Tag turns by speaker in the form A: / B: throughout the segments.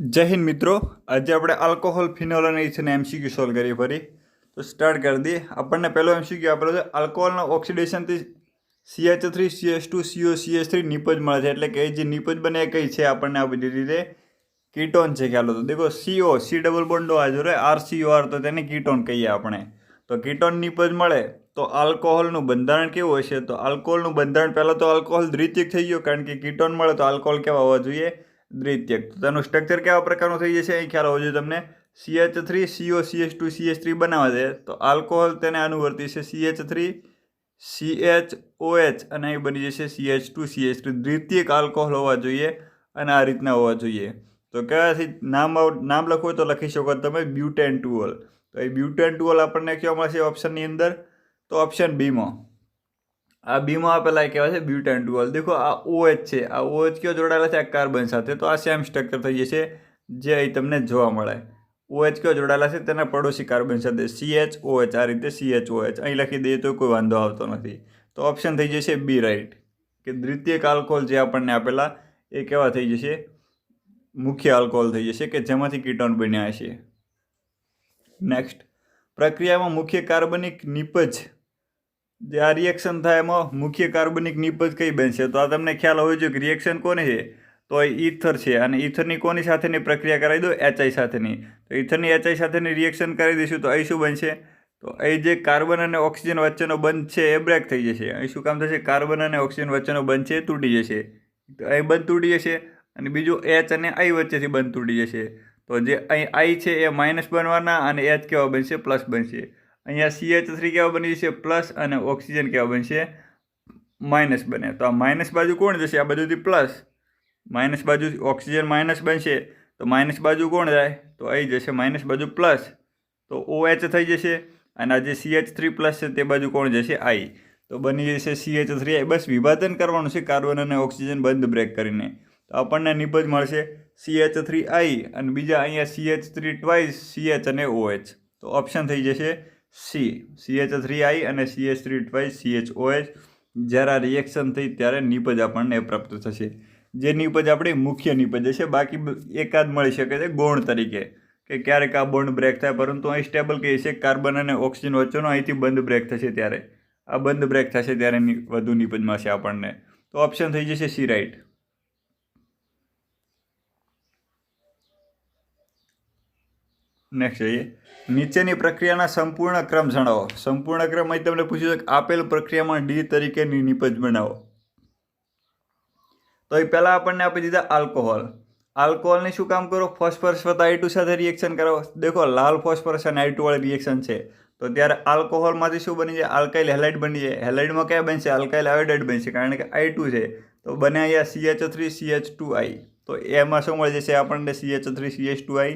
A: जय हिंद मित्रों। आज આપણે આલ્કોહોલ ફિનોલ અને ઇથેન એમસીક્યુ સોલ્વ કરીએ ફરી તો સ્ટાર્ટ કરી દઈએ। આપણને પહેલો એમસીક્યુ આપેલો છે આલ્કોહોલના ઓક્સિડેશનથી CH3 CH2 CO CH3 નિપજ મળે છે, એટલે કે જે નિપજ બને કઈ છે આપણને આપી દીધી છે કીટોન છે। ખ્યાલ તો દેખો CO C ડબલ બોન્ડ આ જોડે RCOR તો તેને કીટોન કહીએ આપણે। તો કીટોન નિપજ મળે તો આલ્કોહોલનું બંધારણ કેવું હશે? તો આલ્કોહોલનું બંધારણ પહેલાં તો આલ્કોહોલ દ્વિતીયક થઈ ગયો, કારણ કે કીટોન મળે તો આલ્કોહોલ કેવા હોવા જોઈએ? દ્વિતીયક। તો તેનું સ્ટ્રક્ચર કેવા પ્રકારનું થઈ જશે અહીં ખ્યાલ હોવો જોઈએ તમને। CH3 CO CH2 CH3 બનાવે છે તો આલ્કોહોલ તેને અનુવર્તી છે CH3 CHOH અને અહીં બની જશે CH2 CH3। દ્વિતીયક આલ્કોહોલ હોવા જોઈએ અને આ રીતના હોવા જોઈએ। તો કયાથી નામ લખવું હોય તો લખી શકો તમે બ્યુટેન-2-ઓલ। તો એ બ્યુટેન-2-ઓલ આપણને કયો મળશે ઓપ્શનની અંદર? તો ઓપ્શન બીમાં આ બીમાં આપેલા કહેવાય છે બ્યુટેન-2-ઓલ। દેખો આ OH છે, આ OH કયો જોડાયેલા છે? આ કાર્બન સાથે, તો આ સેમ સ્ટ્રક્ચર થઈ જશે જે અહીં તમને જોવા મળે। OH કયો જોડાયેલા છે? તેના પડોશી કાર્બન સાથે CHOH, આ રીતે CHOH અહીં લખી દઈએ તો કોઈ વાંધો આવતો નથી। તો ઓપ્શન થઈ જશે બી રાઈટ, કે દ્વિતીયક આલ્કોહોલ જે આપણને આપેલા એ કેવા થઈ જશે? મુખ્ય આલ્કોહોલ થઈ જશે કે જેમાંથી કીટોન બન્યા હશે। નેક્સ્ટ, પ્રક્રિયામાં મુખ્ય કાર્બનિક નિપજ જે આ રિએક્શન થાય એમાં મુખ્ય કાર્બનિક નિપજ કઈ બનશે? તો આ તમને ખ્યાલ હોવો જોઈએ કે રિએક્શન કોની છે? તો એ ઈથર છે, અને ઈથરની કોની સાથેની પ્રક્રિયા કરાવી દો? HI સાથેની। તો ઈથરની HI સાથેની રિએક્શન કરી દઈશું તો અહીં શું બનશે? તો અહીં જે કાર્બન અને ઓક્સિજન વચ્ચેનો બંધ છે એ બ્રેક થઈ જશે। અહીં શું કામ થશે? કાર્બન અને ઓક્સિજન વચ્ચેનો બંધ છે એ તૂટી જશે। તો અહીં બંધ તૂટી જશે અને બીજું H અને I વચ્ચેથી બંધ તૂટી જશે। તો જે અહીં I છે એ માઇનસ બનવાના અને H કેવા બનશે? પ્લસ બનશે। અહીંયા CH3 કેવા બની જશે? પ્લસ, અને ઓક્સિજન કેવા બનશે? માઇનસ બને। તો આ માઇનસ બાજુ કોણ જશે? આ બાજુથી પ્લસ, માઇનસ બાજુ ઓક્સિજન માઇનસ બનશે તો માઇનસ બાજુ કોણ જાય? તો અહીં જશે માઇનસ બાજુ પ્લસ, તો OH થઈ જશે, અને આ જે CH3 પ્લસ છે તે બાજુ કોણ જશે? I, તો બની જશે CH3I। બસ વિભાજન કરવાનું છે કાર્બન અને ઓક્સિજન બંધ બ્રેક કરીને, તો આપણને નિપજ મળશે CH3I અને બીજા અહીંયા CH3 ટ્વાઇસ CH અને OH। તો ઓપ્શન થઈ જશે સી, CH3I અને CH3 ટ્વાઇસ CHOH। જ્યારે આ રિએક્શન થઈ ત્યારે નિપજ આપણને પ્રાપ્ત થશે, જે નિપજ આપણી મુખ્ય નિપજ હશે। બાકી એકાદ મળી શકે છે ગૌણ તરીકે, કે ક્યારેક આ બોન્ડ બ્રેક થાય, પરંતુ અહીં સ્ટેબલ કહે છે કાર્બન અને ઓક્સિજન વચ્ચેનો અહીંથી બંધ બ્રેક થશે ત્યારે, આ બંધ બ્રેક થશે ત્યારે વધુ નિપજ મળશે આપણને। તો ઓપ્શન થઈ જશે સી રાઈટ। નેક્સ્ટ જોઈએ, નીચેની પ્રક્રિયાના સંપૂર્ણ ક્રમ જણાવો। સંપૂર્ણ ક્રમ અહીં તમને પૂછ્યું છે કે આપેલ પ્રક્રિયામાં ડી તરીકેની નિપજ બનાવો। તો એ પહેલાં આપણને આપી દીધા આલ્કોહોલ। આલ્કોહોલની શું કામ કરો? ફોસ્ફરસ વત્તા I2 સાથે રિએક્શન કરાવો। દેખો લાલ ફોસ્ફરસ અને I2 વાળી રિએક્શન છે, તો ત્યારે આલ્કોહોલમાંથી શું બની જાય? આલ્કાઇલ હેલાઇડ બની જાય। હેલાઇડમાં કયા બનશે? આલ્કાઇલ આયોડાઇડ બનશે, કારણ કે I2 છે તો બને અહીંયા CH3 CH2I। તો એમાં શું મળી જશે આપણને? CH3 CH2I।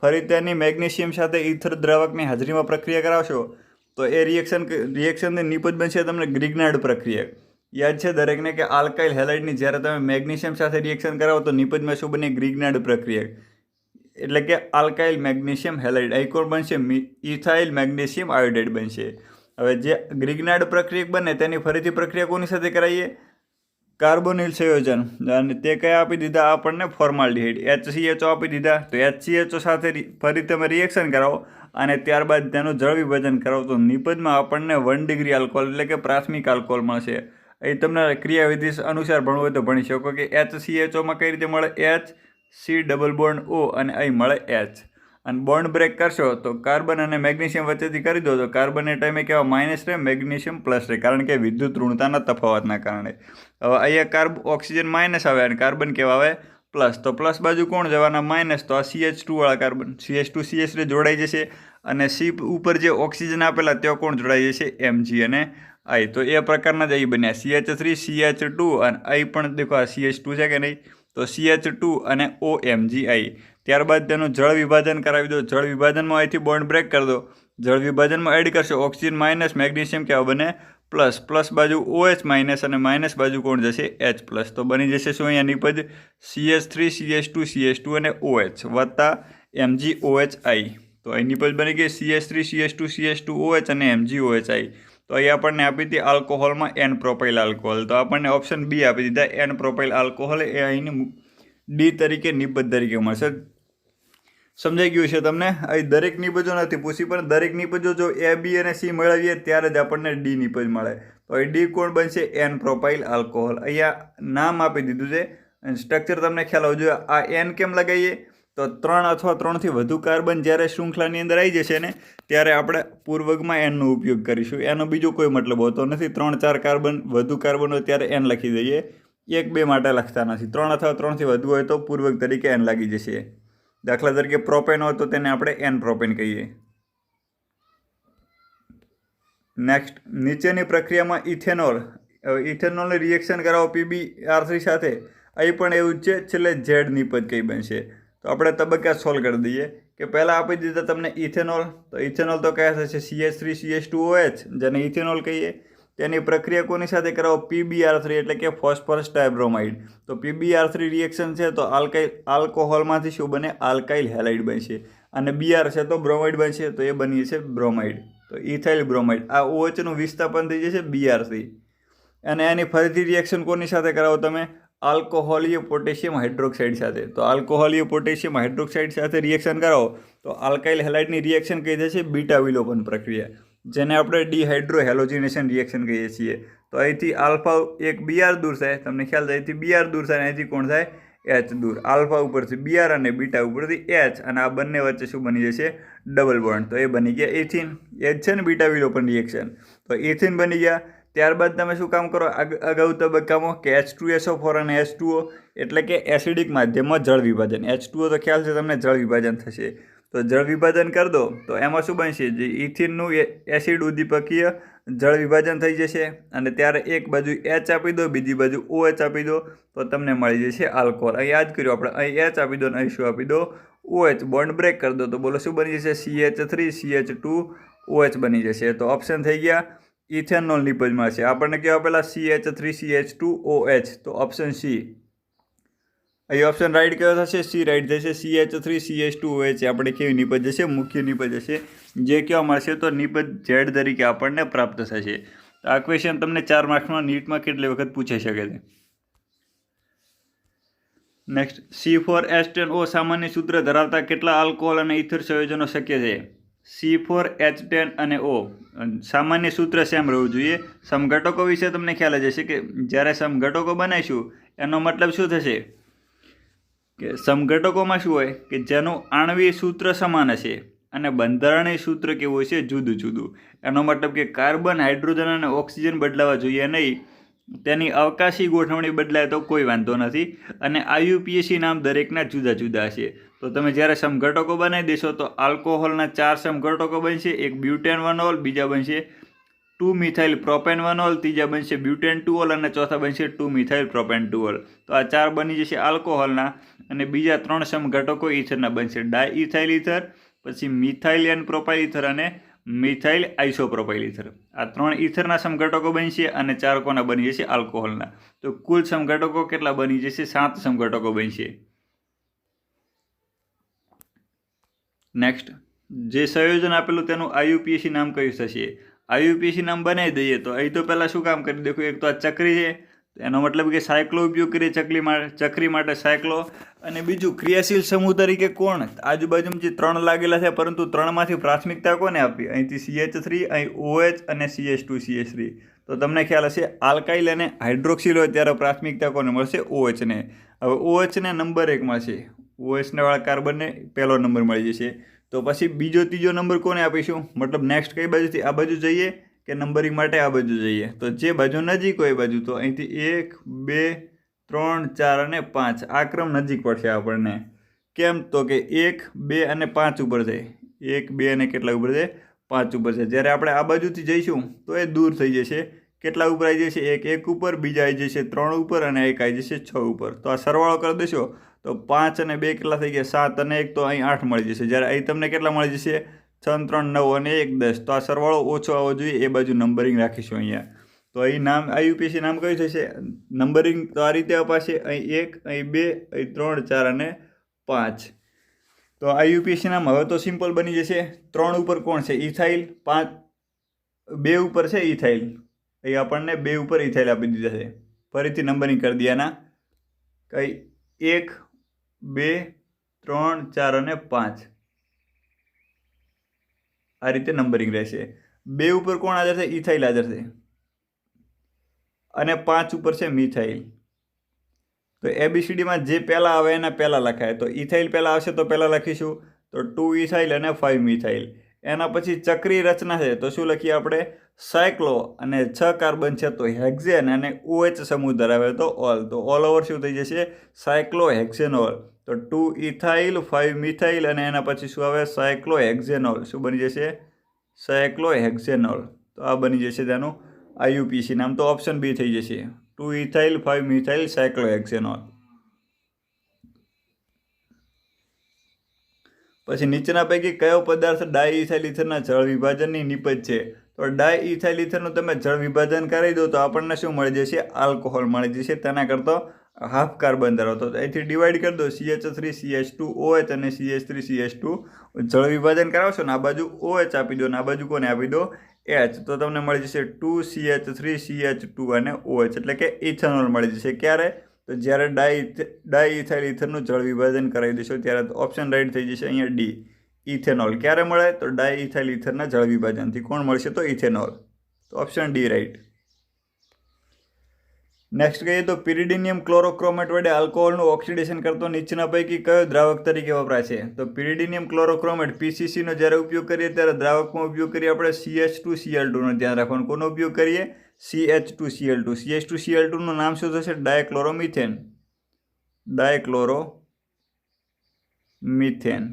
A: ફરી તેની મેગ્નેશિયમ સાથે ઈથર દ્રાવકની હાજરીમાં પ્રક્રિયા કરાવશો તો એ રિએક્શનની નિપજ બનશે તમને ગ્રિગ્નાર્ડ પ્રક્રિયા। યાદ છે દરેકને કે આલ્કાઇલ હેલાઇડની જ્યારે તમે મેગ્નેશિયમ સાથે રિએક્શન કરાવો તો નિપજમાં શું બને? ગ્રિગ્નાર્ડ પ્રક્રિયા, એટલે કે આલ્કાઇલ મેગ્નેશિયમ હેલાઇડ। અહીં કોણ બનશે? ઇથાઇલ મેગ્નેશિયમ આયોડાઇડ બનશે। હવે જે ગ્રિગ્નાર્ડ પ્રક્રિયા બને તેની ફરીથી પ્રક્રિયા કોની સાથે કરાવીએ? કાર્બોનિલ સંયોજન, અને તે કયા આપી દીધા આપણને? ફોર્માલ્ડિહાઇડ, HCHO આપી દીધા। તો HCHO સાથે ફરી તમે રિએક્શન કરાવો અને ત્યારબાદ તેનું જળ વિભાજન કરાવો તો નિપજમાં આપણને 1 ડિગ્રી આલ્કોહોલ, એટલે કે પ્રાથમિક આલ્કોહોલ મળશે। અહીં તમને ક્રિયાવિધિ અનુસાર ભણવું હોય તો ભણી શકો કે HCHOમાં કઈ રીતે મળે? H C double bond O અને અહીં મળે H, અને બોન્ડ બ્રેક કરશો તો કાર્બન અને મેગ્નેશિયમ વચ્ચેથી કરી દો તો કાર્બનને ટાઈમે કેવા? માઇનસ રહે, મેગ્નેશિયમ પ્લસ રહે, કારણ કે વિદ્યુત ઋણતાના તફાવતના કારણે। હવે અહીંયા ઓક્સિજન માઇનસ આવે અને કાર્બન કેવા આવે? પ્લસ, તો પ્લસ બાજુ કોણ જવાના? માઇનસ, તો આ CH2 વાળા કાર્બન CH2 CH3 જોડાઈ જશે, અને C ઉપર જે ઓક્સિજન આપેલા ત્યાં કોણ જોડાઈ જશે? Mg અને I। તો એ પ્રકારના જ અહીં બન્યા CH3 CH2 અને અહીં પણ દેખો આ CH2 છે કે નહીં? તો CH2 અને OMgI। ત્યારબાદ તેનું જળ વિભાજન કરાવી દો। જળ વિભાજનમાં અહીંથી બોન્ડ બ્રેક કરી દો, જળ વિભાજનમાં એડ કરશો ઓક્સિજન માઇનસ, મેગ્નેશિયમ કેવા બને? પ્લસ, પ્લસ બાજુ OH માઇનસ અને માઇનસ બાજુ કોણ જશે? H plus. તો બની જશે શું અહીંયા નિપજ? CH3 CH2 CH2 અને OH વત્તા MgOHI। તો અહીં નિપજ બની ગઈ CH3 CH2 CH2 OH અને MgOHI। તો અહીં આપણને આપી હતી આલ્કોહોલમાં N પ્રોપાઇલ આલ્કોહોલ, તો આપણને ઓપ્શન બી આપી દીધા N પ્રોપાઇલ આલ્કોહોલ, એ અહીં ડી તરીકે નિપજ તરીકે મળશે। સમજાઈ ગયું છે તમને? અહીં દરેક નિપજો નથી પૂછી, પણ દરેક નિપજો જો A, B અને C મેળવીએ ત્યારે જ આપણને D નિપજ મળે. તો અહીં D કોણ બનશે? N propyl alcohol. અહીંયા નામ આપી દીધું છે અને સ્ટ્રક્ચર તમને ખ્યાલ હોવો જોઈએ. આ N કેમ લગાવીએ? તો 3 અથવા 3થી વધુ કાર્બન જ્યારે શૃંખલાની અંદર આવી જશે ને ત્યારે આપણે પૂર્વકમાં Nનો ઉપયોગ કરીશું. એનો બીજો કોઈ મતલબ હોતો નથી. 3-4 કાર્બન વધુ કાર્બન હોય ત્યારે N લખી દઈએ, 1-2 માટે લખતા નથી. 3 અથવા 3થી વધુ હોય તો પૂર્વક તરીકે N લાગી જશે. દાખલા તરીકે પ્રોપેન હોય તો તેને આપણે N પ્રોપેન કહીએ. નેક્સ્ટ, નીચેની પ્રક્રિયામાં ઇથેનોલ. ઇથેનોલને રિએક્શન કરાવો PbR3 સાથે. અહીં પણ એવું જ છે, છેલ્લે Z નિપજ કઈ બનશે. તો આપણે તબક્કા સોલ્વ કરી દઈએ કે પહેલાં આપી દીધા તમને ઇથેનોલ. તો ઇથેનોલ તો કયા થશે? CH3CH2OH, જેને ઇથેનોલ કહીએ. તેની પ્રક્રિયા કોની સાથે કરાવો? PbR3 એટલે કે ફોસ્ફરસ ડાયબ્રોમાઇડ. તો PbR3 રિએક્શન છે તો આલ્કોહોલમાંથી શું બને? આલ્કાઇલ હેલાઇડ બનશે. અને Br છે તો બ્રોમાઇડ બનશે, તો એ બની જશે બ્રોમાઇડ. તો ઇથાઇલ બ્રોમાઇડ. આ OHનું વિસ્થાપન થઈ જશે Br3. અને એની ફરીથી રિએક્શન કોની સાથે કરાવો તમે? આલ્કોહોલીય પોટેશિયમ હાઇડ્રોક્સાઇડ સાથે. તો આલ્કોહોલીય પોટેશિયમ હાઇડ્રોક્સાઇડ સાથે રિએક્શન કરાવો તો આલ્કાઇલ હેલાઇડની રિએક્શન કઈ થશે? બીટા વિલોપન પ્રક્રિયા, જેને આપણે ડિહાઇડ્રો હેલોજિનેશન રિએક્શન કહીએ છીએ. તો અહીંથી આલ્ફા એક Br દૂર થાય, તમને ખ્યાલ થાય, અહીંથી Br દૂર થાય, અહીંથી કોણ થાય? H દૂર. આલ્ફા ઉપરથી Br અને બીટા ઉપરથી H, અને આ બંને વચ્ચે શું બની જશે? Double bond. તો એ બની ગયા એથિન. એ જ છે ને બીટા વિલોપન રિએક્શન. તો એથિન બની ગયા. ત્યારબાદ તમે શું કામ કરો અગાઉ તબક્કામાં કે H2SO4 અને H2O એટલે કે એસિડિક માધ્યમમાં જળ વિભાજન. H2O તો ખ્યાલ છે તમને, જળ વિભાજન થશે. તો જળ વિભાજન કરી દો તો એમાં શું બનશે? જે ઇથિનનું એસિડ ઉદ્દીપકીય જળ વિભાજન થઈ જશે અને ત્યારે એક બાજુ H આપી દો, બીજી બાજુ OH આપી દો તો તમને મળી જશે આલ્કોહોલ. અહીં યાદ કર્યું આપણે, અહીં H આપી દો અને અહીં શું આપી દો? OH. બોન્ડ બ્રેક કરી દો તો બોલો શું બની જશે? CH3CH2OH બની જશે. તો ઓપ્શન થઈ ગયા ઇથેનોલ નિપજમાં છે. આપણને કેવા પેલા CH3CH2OH, તો ઓપ્શન C. અહીં ઓપ્શન રાઈટ કયો થશે? C રાઈટ થશે. CH3CH2OH આપણે કેવી નિપજ હશે? મુખ્ય નિપજ હશે. જે કેવા મળશે? તો નિપજ Z તરીકે આપણને પ્રાપ્ત થશે. આ ક્વેશ્ચન તમને 4 માર્ક્સમાં નીટમાં કેટલી વખત પૂછાઈ શકે છે. નેક્સ્ટ, C4H10O સામાન્ય સૂત્ર ધરાવતા કેટલા આલ્કોહોલ અને ઇથર સંયોજનો શક્ય છે? C4H10 અને O સામાન્ય સૂત્ર સેમ રહેવું જોઈએ. સમઘટકો વિશે તમને ખ્યાલ જ હશે કે જ્યારે સમઘટકો બનાવીશું એનો મતલબ શું થશે? કે સમઘટકોમાં શું હોય કે જેનું આણ્વિક સૂત્ર સમાન હશે અને બંધારણીય સૂત્ર કેવું હશે? જુદું જુદું. એનો મતલબ કે કાર્બન, હાઇડ્રોજન અને ઓક્સિજન બદલાવા જોઈએ નહીં. તેની અવકાશી ગોઠવણી બદલાય તો કોઈ વાંધો નથી. અને IUPAC નામ દરેકના જુદા જુદા હશે. તો તમે જ્યારે સમઘટકો બનાવી દેશો તો આલ્કોહોલના 4 સમઘટકો બનશે. એક બ્યુટેનવનોલ, બીજા બનશે 2-મિથાઇલ પ્રોપેનવનોલ, ત્રીજા બનશે બ્યુટેન-2ઓલ અને ચોથા બનશે 2-મિથાઇલ પ્રોપેન-2ઓલ. તો આ 4 બની જશે આલ્કોહોલના. અને બીજા 3 સમઘટકો ઇથરના બનશે. ડાયઇથાઇલ ઇથર, પછી મિથાઇલ એન પ્રોપાઇલ ઇથર અને મિથાઇલ આઇસોપ્રોપાઇલ ઇથર. આ 3 ઇથરના સમઘટકો બનશે અને 4 કોના બની જશે? આલ્કોહોલના. તો કુલ સમઘટકો કેટલા બની જશે? 7 સમઘટકો બનશે. નેક્સ્ટ, જે સંયોજન આપેલું તેનું IUPAC નામ કયું થશે? IUPAC નામ બનાવી દઈએ તો અહીં તો પહેલાં શું કામ કરી દેખો? એક તો આ ચક્રી છે, એનો મતલબ કે સાયક્લો ઉપયોગ કરીએ ચક્રી માટે સાયક્લો. અને બીજું ક્રિયાશીલ સમૂહ તરીકે કોણ? આજુબાજુમાં જે 3 લાગેલા છે, પરંતુ 3માંથી પ્રાથમિકતા કોને આપી? અહીંથી CH3, અહીં OH અને CH2CH3. તો તમને ખ્યાલ હશે આલ્કાઇલ અને હાઇડ્રોક્સિલ હોય ત્યારે પ્રાથમિકતા કોને મળશે? OH ને. હવે OH ને નંબર 1 મળશે. OH વાળા કાર્બનને પહેલો નંબર મળી જશે. તો પછી બીજો ત્રીજો નંબર કોને આપીશું? મતલબ નેક્સ્ટ કઈ બાજુથી? આ બાજુ જઈએ કે નંબરિંગ માટે આ બાજુ જઈએ? તો જે બાજુ નજીક હોય એ બાજુ. તો અહીંથી 1, 2, 3, 4 અને 5 આ ક્રમ નજીક પડશે આપણને. કેમ? તો કે 1, 2 અને 5 ઉપર છે. 1, 2 અને કેટલા ઉપર છે? 5 ઉપર છે. જ્યારે આપણે આ બાજુથી જઈશું તો એ દૂર થઈ જશે. કેટલા ઉપર આવી જશે? 1 ઉપર, બીજા આવી જશે 3 ઉપર અને એક આવી જશે 6 ઉપર. તો આ સરવાળો કરી દેશો તો 5 અને 2 કેટલા થઈ ગયા? 7 અને 1 તો અહીં 8 મળી જશે. જ્યારે અહીં તમને કેટલા મળી જશે? 6, 3, 9 અને 1, 10. તો આ સરવાળો ઓછો આવવો જોઈએ, એ બાજુ નંબરિંગ રાખીશું અહીંયા. તો અહીં નામ IUPAC નામ કયું થશે? નંબરિંગ તો આ રીતે અપાશે. અહીં 1, અહીં 2, અહીં 3, 4 અને 5. તો IUPAC નામ હવે તો સિમ્પલ બની જશે. 3 ઉપર કોણ છે? ઇથાઇલ. 2 ઉપર છે ઇથાઇલ. અહીં આપણને 2 ઉપર ઇથાઇલ આપી દીધા છે. ફરીથી નંબરિંગ કરી દયાના. કંઈ 1, 2, 3, 4 અને 5. આ રીતે નંબરિંગ રહેશે. 2 ઉપર કોણ હાજર છે? ઇથાઇલ હાજર છે. અને 5 ઉપર છે મિથાઇલ. તો ABCDમાં જે પહેલાં આવે એના પહેલાં લખાય. તો ઇથાઇલ પહેલાં આવશે તો પહેલાં લખીશું તો 2 ઇથાઇલ અને 5 મિથાઇલ. એના પછી ચક્રી રચના છે તો શું લખીએ આપણે? સાયક્લો. અને 6 કાર્બન છે તો હેક્ઝેન અને OH સમૂહ ધરાવે તો ઓલ. તો ઓલ ઓવર શું થઈ જશે? સાયક્લોહેક્ઝેનોલ. તો 2 ઇથાઇલ 5 મિથાઇલ અને એના પછી શું આવે? સાયક્લોહેક્ઝેનોલ. શું બની જશે? સાયક્લોહેક્ઝેનોલ. તો આ બની જશે તેનું IUPAC નામ. તો ઓપ્શન બી થઈ જશે 2 ઇથાઇલ 5 મિથાઇલ સાયક્લોહેક્ઝેનોલ. પછી નીચેના પૈકી કયો પદાર્થ ડાયઇથાઇલ ઇથરના જળ વિભાજનની નિપજ છે? તો ડાયઇથાઇલ ઇથરનું તમે જળ વિભાજન કરી દો તો આપણને શું મળી જશે? આલ્કોહોલ મળી જશે. તેના કરતાં હાફ કાર્બન ધરાવતો. તો અહીંથી ડિવાઈડ કરી દો CH3 CH2 OH અને CH3 CH2. જળ વિભાજન કરાવશો ને આ બાજુ OH આપી દો ને આ બાજુ કોને આપી દો? H. તો તમને મળી જશે 2CH3 CH2 અને OH એટલે કે ઇથેનોલ મળી જશે. ક્યારે? તો જ્યારે ડાયઇથાઇલ ઇથરનું જળ વિભાજન કરાવી દેશો ત્યારે ઓપ્શન રાઈટ થઈ જશે અહીંયા ડી ઇથેનોલ. ક્યારે મળે? તો ડાયઇથાઇલ ઇથરના જળ વિભાજનથી. કોણ મળશે? તો ઇથેનોલ. તો ઓપ્શન ડી રાઈટ. નેક્સ્ટ કહીએ તો પિરિડિનિયમ ક્લોરોક્રોમેટ વડે આલ્કોહોલનું ઓક્સિડેશન કરતો નીચેના પૈકી કયો દ્રાવક તરીકે વપરાય છે? તો પિરિડિનિયમ ક્લોરોક્રોમેટ PCCનો જ્યારે ઉપયોગ કરીએ ત્યારે દ્રાવકમાં ઉપયોગ કરીએ આપણે CH2Cl2નો ધ્યાન રાખવાનું. કોનો ઉપયોગ કરીએ? CH2Cl2. CH2Cl2નું નામ શું થશે? ડાયક્લોરોમિથેન. ડાયક્લોરોમિથેન.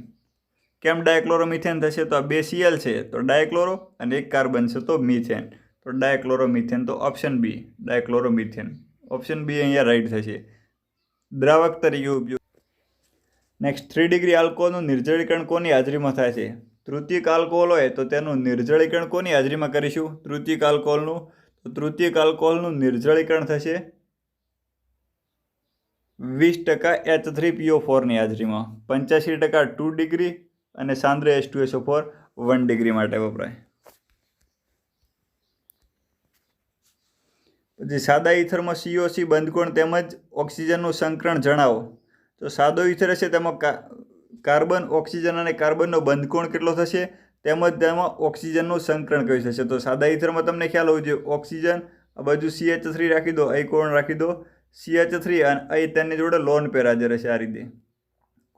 A: કેમ ડાયક્લોરોમિથેન થશે? તો આ 2 Cl છે તો ડાયક્લોરો અને 1 કાર્બન છે તો મિથેન. તો ડાયક્લોરોમિથેન. તો ઓપ્શન બી ડાયક્લોરોમિથેન. ઓપ્શન બી અહીંયા રાઈટ થશે. દ્રાવક તરીકે ઉપયોગ. નેક્સ્ટ 3 ડિગ્રી આલ્કોહોલનું નિર્જળીકરણ કોની હાજરીમાં થાય છે? તૃતીયક આલ્કોહોલ હોય તો તેનું નિર્જળીકરણ કોની હાજરીમાં કરીશું? તૃતીયક આલ્કોહોલનું. તો તૃતીયક આલ્કોહોલનું નિર્જળીકરણ થશે 20% H3PO4ની હાજરીમાં. 85% 2 ડિગ્રી અને સાંદ્ર H2SO4 1 ડિગ્રી માટે વપરાય. પછી સાદા ઇથરમાં COC બંધકોણ તેમજ ઓક્સિજનનું સંકરણ જણાવો. તો સાદો ઇથર હશે તેમાં કાર્બન, ઓક્સિજન અને કાર્બનનો બંધકોણ કેટલો થશે તેમજ તેમાં ઓક્સિજનનું સંકરણ કયું થશે? તો સાદા ઇથરમાં તમને ખ્યાલ હોવો જોઈએ ઓક્સિજન આ બાજુ CH3 રાખી દો, અહીં કોણ રાખી દો? CH3 અને અહીં તેની જોડે લોન પેર હાજર હશે. આ રીતે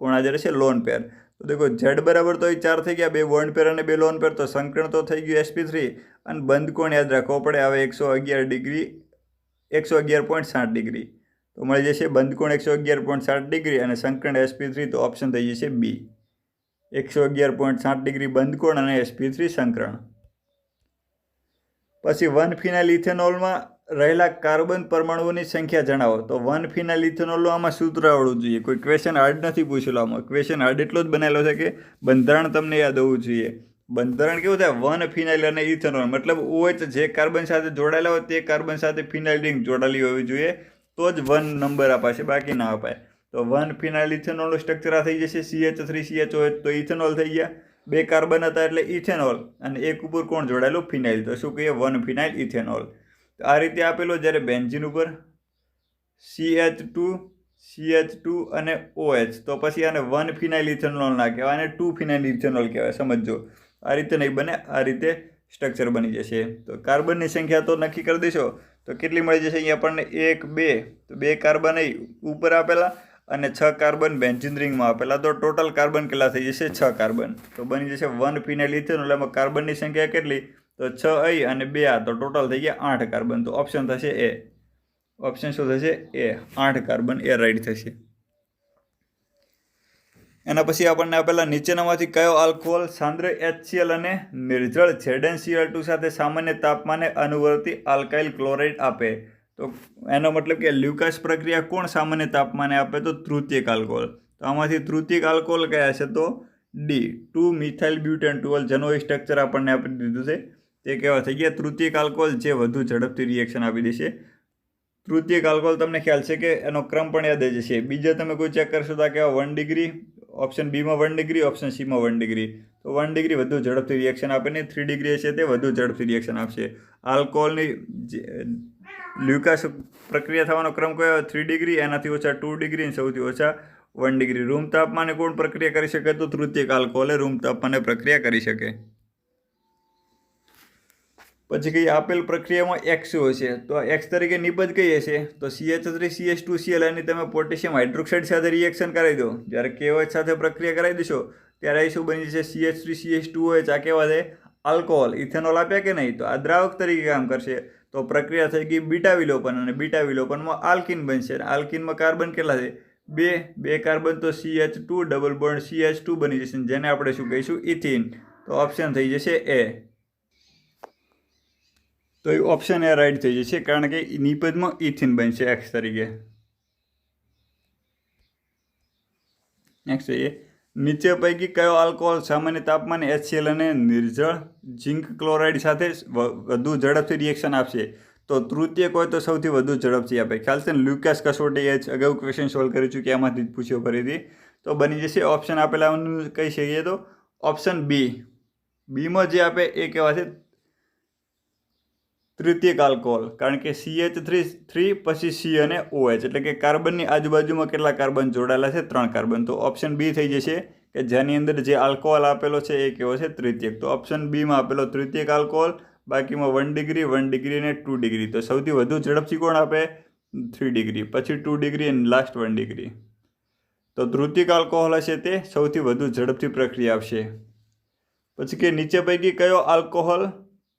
A: કોણ હાજર હશે? Lone pair. તો દેખો Z બરાબર તો અહીં 4 થઈ ગયા, 2 બોન્ડ પેર અને 2 લોન પેર. તો સંકરણ તો થઈ ગયું sp3 અને બંધકોણ યાદ રાખવો પડે આવે 111 ડિગ્રી 111.7 ડિગ્રી. તો મળી જશે બંધકોણ 111.7 ડિગ્રી અને સંકરણ sp3. તો ઓપ્શન થઈ જશે બી 111.7 ડિગ્રી બંધકોણ અને sp3 સંકરણ. પછી 1 ફિનાઇલ ઇથેનોલમાં રહેલા કાર્બન પરમાણુઓની સંખ્યા જણાવો. તો 1 ફિનાઇલ ઇથેનોલનું આમાં સૂત્ર આવડવું જોઈએ. કોઈ ક્વેશ્ચન હાર્ડ નથી પૂછેલો આમાં. ક્વેશ્ચન હાર્ડ એટલો જ બનાવેલો છે કે બંધારણ તમને યાદ હોવું જોઈએ. બંધારણ કેવું થાય? 1 ફિનાઇલ અને ઇથેનોલ મતલબ OH જે કાર્બન સાથે જોડાયેલા હોય તે કાર્બન સાથે ફિનાઇલ રિંગ જોડાયેલી હોવી જોઈએ તો જ 1 નંબર અપાશે, બાકી ના અપાય. તો 1 ફિનાઇલ ઇથેનોલનું સ્ટ્રક્ચર આ થઈ જશે CH3CHOH. તો ઇથેનોલ થઈ ગયા. 2 કાર્બન હતા એટલે ઇથેનોલ અને એક ઉપર કોણ જોડાયેલું? ફિનાઇલ. તો શું કહીએ? 1 ફિનાઇલ ઇથેનોલ. તો આ રીતે આપેલો. જ્યારે બેન્ઝીન ઉપર CH2 અને OH તો પછી આને 1 ફિનાઇલ ઇથેનોલ ના કહેવાય અને 2 ફિનાઇલ ઇથેનોલ કહેવાય. સમજો આ રીતે નહીં બને, આ રીતે સ્ટ્રક્ચર બની જશે. તો કાર્બનની સંખ્યા તો નક્કી કરી દઈશો તો કેટલી મળી જશે? અહીંયા આપણને 1 2 તો 2 કાર્બન અહીં ઉપર આપેલા અને 6 કાર્બન બેન્ઝીન રિંગમાં આપેલા. તો ટોટલ કાર્બન કેટલા થઈ જશે? 6 કાર્બન. તો બની જશે 1 ફિનાઇલ ઇથેનોલ. એમાં કાર્બનની સંખ્યા કેટલી? તો 6 અહીં અને 2 આ. તો ટોટલ થઈ ગયા 8 કાર્બન. તો ઓપ્શન થશે એ. ઓપ્શન શું થશે? એ 8 કાર્બન. એ રાઈટ થશે. એના પછી આપણને આપેલા નીચેનામાંથી કયો આલ્કોહોલ સાંદ્ર HCl અને નિર્જળ ZnCl2 સાથે સામાન્ય તાપમાને અનુવર્તી આલ્કાઇલ ક્લોરાઇડ આપે? તો એનો મતલબ કે લ્યુકાસ પ્રક્રિયા કોણ સામાન્ય તાપમાને આપે? તો તૃતીયક આલ્કોહોલ. તો આમાંથી તૃતીયક આલ્કોહોલ કયા છે? તો ડી 2 મિથાઇલ બ્યુટેન 12 જેનો સ્ટ્રક્ચર આપણને આપી દીધું છે તે કેવા થઈ ગયા? તૃતીયક આલ્કોહોલ જે વધુ ઝડપથી રિએક્શન આપી દેશે. તૃતીયક આલ્કોહોલ તમને ખ્યાલ છે કે એનો ક્રમ પણ યાદ જ છે. બીજા તમે કોઈ ચેક કરશો તો કેવા? 1 ડિગ્રી. ઓપ્શન બીમાં 1 ડિગ્રી, ઓપ્શન સીમાં 1 ડિગ્રી. તો 1 ડિગ્રી વધુ ઝડપથી રિએક્શન આપે ને 3 ડિગ્રી છે તે વધુ ઝડપથી રિએક્શન આપશે. આલ્કોહોલની લ્યુકાસ પ્રક્રિયા થવાનો ક્રમ કયો? 3 ડિગ્રી, એનાથી ઓછા 2 ડિગ્રી અને સૌથી ઓછા 1 ડિગ્રી. રૂમ તાપમાને કોણ પ્રક્રિયા કરી શકે? તો તૃતીયક આલ્કોહોલે રૂમ તાપમાને પ્રક્રિયા કરી શકે. પછી કઈ આપેલ પ્રક્રિયામાં એક્સ હશે તો એક્સ તરીકે નિપજ કઈ હશે તો CH3CH2Cl એની તમે પોટેશિયમ હાઇડ્રોક્સાઇડ સાથે રિએક્શન કરાવી દો. જ્યારે KOH સાથે પ્રક્રિયા કરાવી દેશો ત્યારે અહીં શું બની જશે CH3CH2OH. આ કેવા છે આલ્કોહોલ. ઇથેનોલ આપ્યા કે નહીં તો આ દ્રાવક તરીકે કામ કરશે. તો પ્રક્રિયા થઈ ગઈ બીટા વિલોપન અને બીટા વિલોપનમાં આલ્કિન બનશે. આલ્કિનમાં કાર્બન કેટલા છે બે કાર્બન તો CH2 ડબલ બોન્ડ CH2 બની જશે જેને આપણે શું કહીશું ઇથિન. તો ઓપ્શન થઈ જશે એ. તો એ ઓપ્શન એ રાઈટ થઈ જશે કારણ કે નિપજમાં ઇથિન બનશે એક્સ તરીકે. નેક્સ્ટ જોઈએ નીચે પૈકી કયો આલ્કોહોલ સામાન્ય તાપમાને HCl અને નિર્જળ ઝિંક ક્લોરાઇડ સાથે વધુ ઝડપથી રિએક્શન આપશે તો તૃતીયક હોય તો સૌથી વધુ ઝડપથી આપે. ખ્યાલ છે ને લ્યુકાસ કસોટી અગાઉ ક્વેશ્ચન સોલ્વ કરી છું કે એમાંથી જ પૂછ્યો ફરીથી. તો બની જશે ઓપ્શન આપેલાનું કહી શકીએ તો ઓપ્શન બી. બીમાં જે આપે એ કેવા છે તૃતીયક આલ્કોહોલ કારણ કે CH3 પછી C અને OH એટલે કે કાર્બનની આજુબાજુમાં કેટલા કાર્બન જોડાયેલા છે 3 કાર્બન. તો ઓપ્શન બી થઈ જશે કે જેની અંદર જે આલ્કોહોલ આપેલો છે એ કેવો છે તૃતીયક. તો ઓપ્શન બીમાં આપેલો તૃતીયક આલ્કોહોલ બાકીમાં 1 ડિગ્રી 1 ડિગ્રી અને 2 ડિગ્રી. તો સૌથી વધુ ઝડપથી કોણ આપે 3 ડિગ્રી પછી 2 ડિગ્રી અને લાસ્ટ 1 ડિગ્રી. તો તૃતીયક આલ્કોહોલ હશે તે સૌથી વધુ ઝડપથી પ્રક્રિયા આપશે. પછી કે નીચે પૈકી કયો આલ્કોહોલ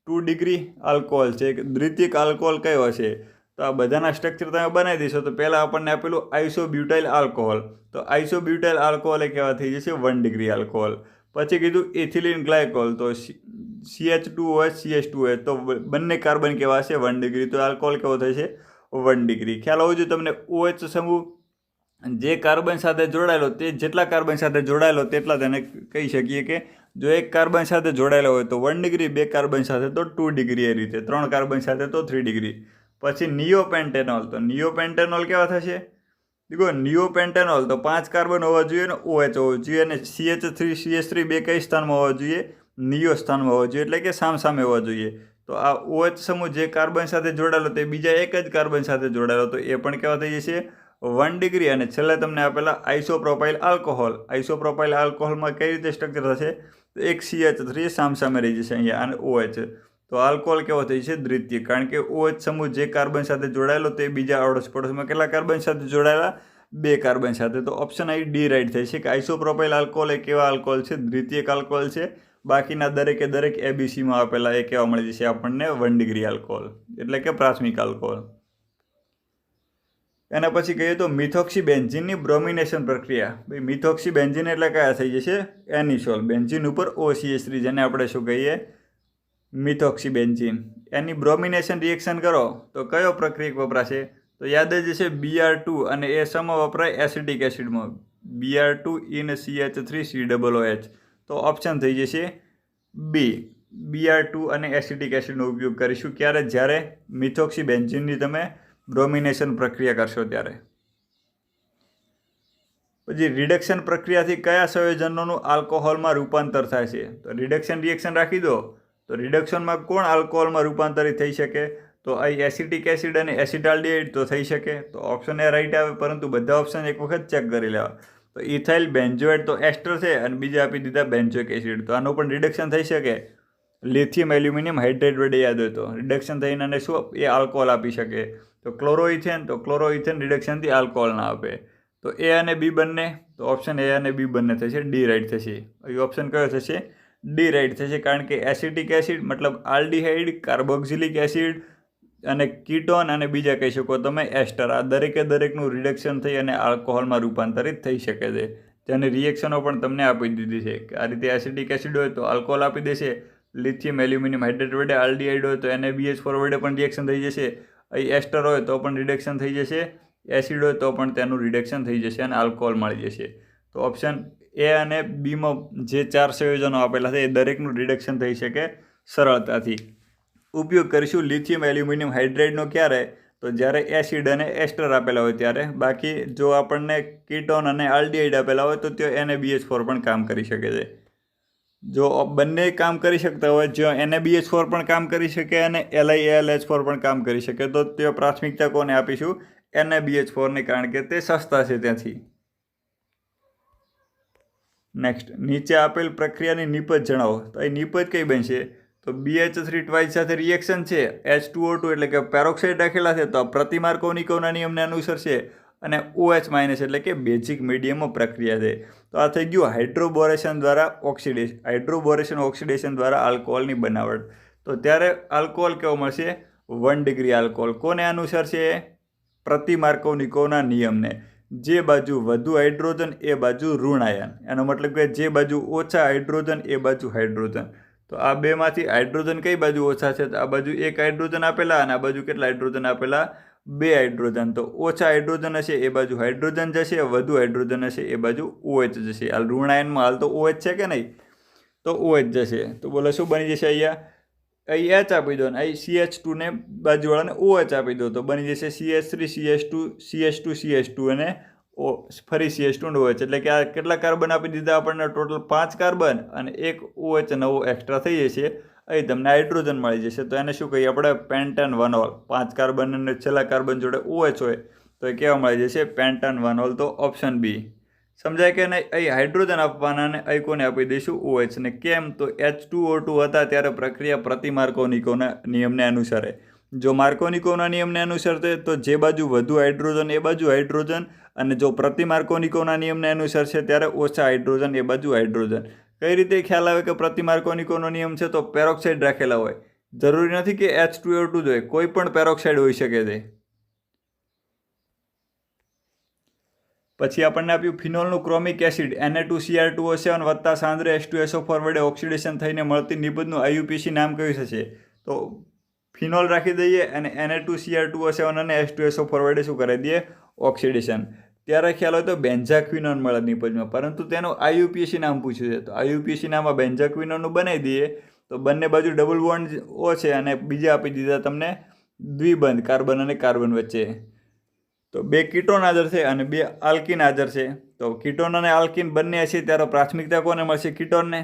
A: 2 ડિગ્રી આલ્કોહોલ છે દ્વિતીયક આલ્કોહોલ કયો હશે તો આ બધાના સ્ટ્રક્ચર તમે બનાવી દેશો તો પહેલાં આપણને આપેલું આઇસોબ્યુટાઇલ આલ્કોહોલ. તો આઇસોબ્યુટાઇલ આલ્કોહોલ એ કેવા થઈ જશે 1 ડિગ્રી આલ્કોહોલ. પછી કીધું ઇથિલિન ગ્લાયકોલ તો CH2OH CH2OH તો બંને કાર્બન કેવા હશે 1 ડિગ્રી. તો આલ્કોહોલ કેવો થશે 1 ડિગ્રી. ખ્યાલ હોવો જોઈએ તમને OH સમૂહ જે કાર્બન સાથે જોડાયેલો તે જેટલા કાર્બન સાથે જોડાયેલો તેટલા તેને કહી શકીએ કે જો એક કાર્બન સાથે જોડાયેલો હોય તો 1 ડિગ્રી, 2 કાર્બન સાથે તો 2 ડિગ્રી, એ રીતે 3 કાર્બન સાથે તો 3 ડિગ્રી. પછી નિયોપેન્ટેનોલ તો નિયોપેન્ટેનોલ કેવા થશે દેખો નિયોપેન્ટેનોલ તો 5 કાર્બન હોવા જોઈએ અને OH હોવો જોઈએ અને CH3CH3 બે કઈ સ્થાનમાં હોવા જોઈએ નિયો સ્થાનમાં હોવા જોઈએ એટલે કે સામસામે હોવા જોઈએ. તો આ OH સમૂહ જે કાર્બન સાથે જોડાયેલો તે બીજા એક જ કાર્બન સાથે જોડાયેલો તો એ પણ કેવા થઈ જશે 1 ડિગ્રી. અને છેલ્લે તમને આપેલા આઇસોપ્રોપાઇલ આલ્કોહોલ. આઇસોપ્રોપાઇલ આલ્કોહોલમાં કઈ રીતે સ્ટ્રક્ચર થશે તો એક CH3 સામસામે રહી જશે અહીંયા અને OH. તો આલ્કોહોલ કેવો થઈ છે દ્વિતીય કારણ કે OH સમૂહ જે કાર્બન સાથે જોડાયેલો તે બીજા અડોશ પડોશમાં કેટલા કાર્બન સાથે જોડાયેલા 2 કાર્બન સાથે. તો ઓપ્શન અહીં ડી રાઈટ થઈ છે કે આઇસોપ્રોપાઇલ આલ્કોહોલ એ કેવા આલ્કોહોલ છે દ્વિતીયક આલ્કોહોલ છે. બાકીના દરેકે દરેક ABCમાં આપેલા એ કેવા મળી જશે આપણને 1 ડિગ્રી આલ્કોહોલ એટલે કે પ્રાથમિક આલ્કોહોલ. એના પછી કહીએ તો મિથોક્સીબેન્ઝીનની બ્રોમિનેશન પ્રક્રિયા. ભાઈ મિથોક્સીબેન્ઝીન એટલે કયા થઈ જશે એનિસોલ. બેન્ઝીન ઉપર OCH3 જેને આપણે શું કહીએ મિથોક્સીબેન્ઝીન. એની બ્રોમિનેશન રિએક્શન કરો તો કયો પ્રક્રિયક વપરાશે તો યાદ જ હશે Br2 અને એ સમો વપરાય એસિટિક એસિડમાં Br2 in CH3COOH. તો ઓપ્શન થઈ જશે બી. Br2 અને એસિટિક એસિડનો ઉપયોગ કરીશું ક્યારે જ્યારે મિથોક્સીબેન્ઝીનની તમે બ્રોમિનેશન પ્રક્રિયા કરશો ત્યારે. પછી રિડક્શન પ્રક્રિયાથી કયા સંયોજનોનું આલ્કોહોલમાં રૂપાંતર થાય છે તો રિડક્શન રિએક્શન રાખી દો તો રિડક્શનમાં કોણ આલ્કોહોલમાં રૂપાંતરિત થઈ શકે તો અહીં એસિટિક એસિડ અને એસિટાલ્ડિહાઇડ તો થઈ શકે. તો ઓપ્શન એ રાઈટ આવે પરંતુ બધા ઓપ્શન એક વખત ચેક કરી લેવા. તો ઇથાઇલ બેન્ઝોએટ તો એસ્ટર છે અને બીજા આપી દીધા બેન્ઝોઇક એસિડ. તો આનું પણ રિડક્શન થઈ શકે લિથિયમ એલ્યુમિનિયમ હાઇડ્રેટ વડે યાદ હોય તો રિડક્શન થઈને અને શું એ આલ્કોહોલ આપી શકે તો ક્લોરોઇથેન. તો ક્લોરોઇથેન રિડક્શનથી આલ્કોહોલ ના આપે. તો એ અને બી બંને તો ઓપ્શન એ અને બી બંને થશે ડી રાઈટ થશે. અહીં ઓપ્શન કયો થશે ડી રાઈટ થશે કારણ કે એસિટિક એસિડ મતલબ આલ્ડિહાઇડ કાર્બોક્સિલિક એસિડ અને કીટોન અને બીજા કહી શકો તમે એસ્ટર આ દરેકે દરેકનું રિડક્શન થઈ અને આલ્કોહોલમાં રૂપાંતરિત થઈ શકે છે. જેની રિએક્શનો પણ તમને આપી દીધી છે કે આ રીતે એસિટિક એસિડ હોય તો આલ્કોહોલ આપી દેશે. લિથિયમ એલ્યુમિનિયમ હાઇડ્રેટ વડે આલ્ડિહાઇડ હોય તો NaBH4 વડે પણ રિએક્શન થઈ જશે. અહીં એસ્ટર હોય તો પણ રિડક્શન થઈ જશે. એસિડ હોય તો પણ તેનું રિડક્શન થઈ જશે અને આલ્કોહોલ મળી જશે. તો ઓપ્શન એ અને બીમાં જે 4 સંયોજનો આપેલા છે એ દરેકનું રિડક્શન થઈ શકે સરળતાથી. ઉપયોગ કરીશું લિથિયમ એલ્યુમિનિયમ હાઇડ્રેટનો ક્યારે તો જ્યારે એસિડ અને એસ્ટર આપેલા હોય ત્યારે. બાકી જો આપણને કીટોન અને આલ્ડિહાઇડ આપેલા હોય તો તે NaBH4 પણ કામ કરી શકે છે. જો બંને કામ કરી શકતા હોય જો NaBH4 પણ કામ કરી શકે અને LiAlH4 પણ કામ કરી શકે તો તે પ્રાથમિકતા કોને આપીશું NaBH4 ને કારણ કે તે સસ્તા છે ત્યાંથી. નેક્સ્ટ નીચે આપેલ પ્રક્રિયાની નિપજ જણાવો. તો એ નિપજ કઈ બનશે તો BH3 ટ્વાઇસ સાથે રિએક્શન છે, H2O2 એટલે કે પેરોક્સાઇડ રાખેલા છે તો પ્રતિમાર્કોનિકોના નિયમને અનુસરશે, અને OH- એટલે કે બેઝિક મીડિયમમાં પ્રક્રિયા છે. તો આ થઈ ગયું હાઇડ્રોબોરેશન દ્વારા ઓક્સિડેશન. હાઇડ્રોબોરેશન ઓક્સિડેશન દ્વારા આલ્કોહોલની બનાવટ. તો ત્યારે આલ્કોહોલ કેવો મળશે? 1 ડિગ્રી આલ્કોહોલ. કોને અનુસરશે? પ્રતિમાર્કોનિકોના નિયમને. જે બાજુ વધુ હાઇડ્રોજન એ બાજુ ઋણ આયન. એનો મતલબ કે જે બાજુ ઓછા હાઇડ્રોજન એ બાજુ હાઇડ્રોજન. તો આ બેમાંથી હાઇડ્રોજન કઈ બાજુ ઓછા છે? તો આ બાજુ 1 હાઇડ્રોજન આપેલા અને આ બાજુ કેટલા હાઇડ્રોજન આપેલા? 2 હાઇડ્રોજન. તો ઓછા હાઇડ્રોજન હશે એ બાજુ હાઇડ્રોજન જશે, વધુ હાઇડ્રોજન હશે એ બાજુ OH જશે. હાલ ઋણ આયનમાં હાલ તો OH છે કે નહીં? તો OH જશે. તો બોલો શું બની જશે અહીંયા? અહીં H આપી દો ને અહીં CH2 ને બાજુવાળાને OH આપી દો તો બની જશે CH3 CH2 CH2 CH2 અને ફરી CH2 ને OH. એટલે કે આ કેટલા કાર્બન આપી દીધા આપણને? ટોટલ 5 કાર્બન અને એક OH નવો એક્સ્ટ્રા થઈ જશે. અહીં તમને હાઇડ્રોજન મળી જશે. તો એને શું કહીએ આપણે? પેન્ટન વનોલ. 5 કાર્બન અને છેલ્લા કાર્બન જોડે OH હોય તો એ કેવા મળી જશે? પેન્ટન વનોલ. તો ઓપ્શન બી. સમજાય કે નહીં? અહીં હાઇડ્રોજન આપવાના અને અહીં કોને આપી દઈશું? OH. ને કેમ? તો H2O2 હતા ત્યારે પ્રક્રિયા પ્રતિમાર્કોનિકોના નિયમને અનુસરે. જો માર્કોનિકોના નિયમને અનુસરશે તો જે બાજુ વધુ હાઇડ્રોજન એ બાજુ હાઇડ્રોજન, અને જો પ્રતિમાર્કોનિકોના નિયમને અનુસરશે ત્યારે ઓછા હાઇડ્રોજન એ બાજુ હાઇડ્રોજન. કઈ રીતે ખ્યાલ આવે કે પ્રતિમાર્કોનિકોનો નિયમ છે? તો પેરોક્સાઇડ રાખેલા હોય. જરૂરી નથી કે H2O2 જ હોય, કોઈ પણ પેરોક્સાઇડ હોઈ શકે છે. પછી આપણને આપ્યું ફિનોલનું ક્રોમિક એસિડ Na2Cr2O7 વત્તા સાંદ્ર H2SO4 વડે ઓક્સિડેશન થઈને મળતી નિબંધનું IUPAC નામ કયું થશે? તો ફિનોલ રાખી દઈએ અને Na2Cr2O7 અને H2SO4 વડે શું કરી દઈએ? ઓક્સિડેશન. ત્યારે ખ્યાલ હોય તો બેન્ઝાક્વિનોન મળે નિપજમાં, પરંતુ તેનું IUPAC નામ પૂછ્યું છે. તો IUPAC નામ બેન્ઝાક્વિનોનનું બનાવી દઈએ તો બંને બાજુ ડબલ બોન્ડ O છે અને બીજા આપી દીધા તમને દ્વિબંધ કાર્બન અને કાર્બન વચ્ચે. તો 2 કીટોન હાજર છે અને 2 આલ્કિન હાજર છે. તો કીટોન અને આલ્કિન બંને હશે ત્યારે પ્રાથમિકતા કોને મળશે? કીટોનને.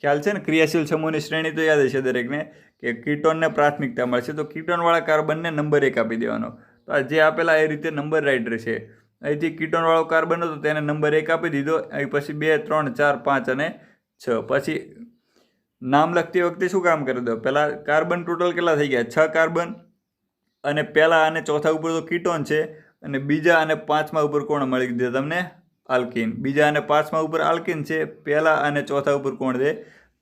A: ખ્યાલ છે ને? ક્રિયાશીલ સમૂહની શ્રેણી તો યાદ હશે દરેકને કે કીટોનને પ્રાથમિકતા મળશે. તો કીટોનવાળા કાર્બનને નંબર 1 આપી દેવાનો. તો આ જે આપેલા એ રીતે નંબર રાઈટ રહેશે. અહીંથી કીટોનવાળો કાર્બન હતો તેને નંબર 1 આપી દીધો. અહીં પછી 2 3 4 5 અને 6. પછી નામ લખતી વખતે શું કામ કરી દો? પહેલાં કાર્બન ટોટલ કેટલા થઈ ગયા? 6 કાર્બન. અને પહેલા અને ચોથા ઉપર તો કીટોન છે અને બીજા અને પાંચમા ઉપર કોણ મળી દીધા તમને? આલ્કિન. બીજા અને પાંચમા ઉપર આલ્કિન છે, પહેલા અને ચોથા ઉપર કોણ છે?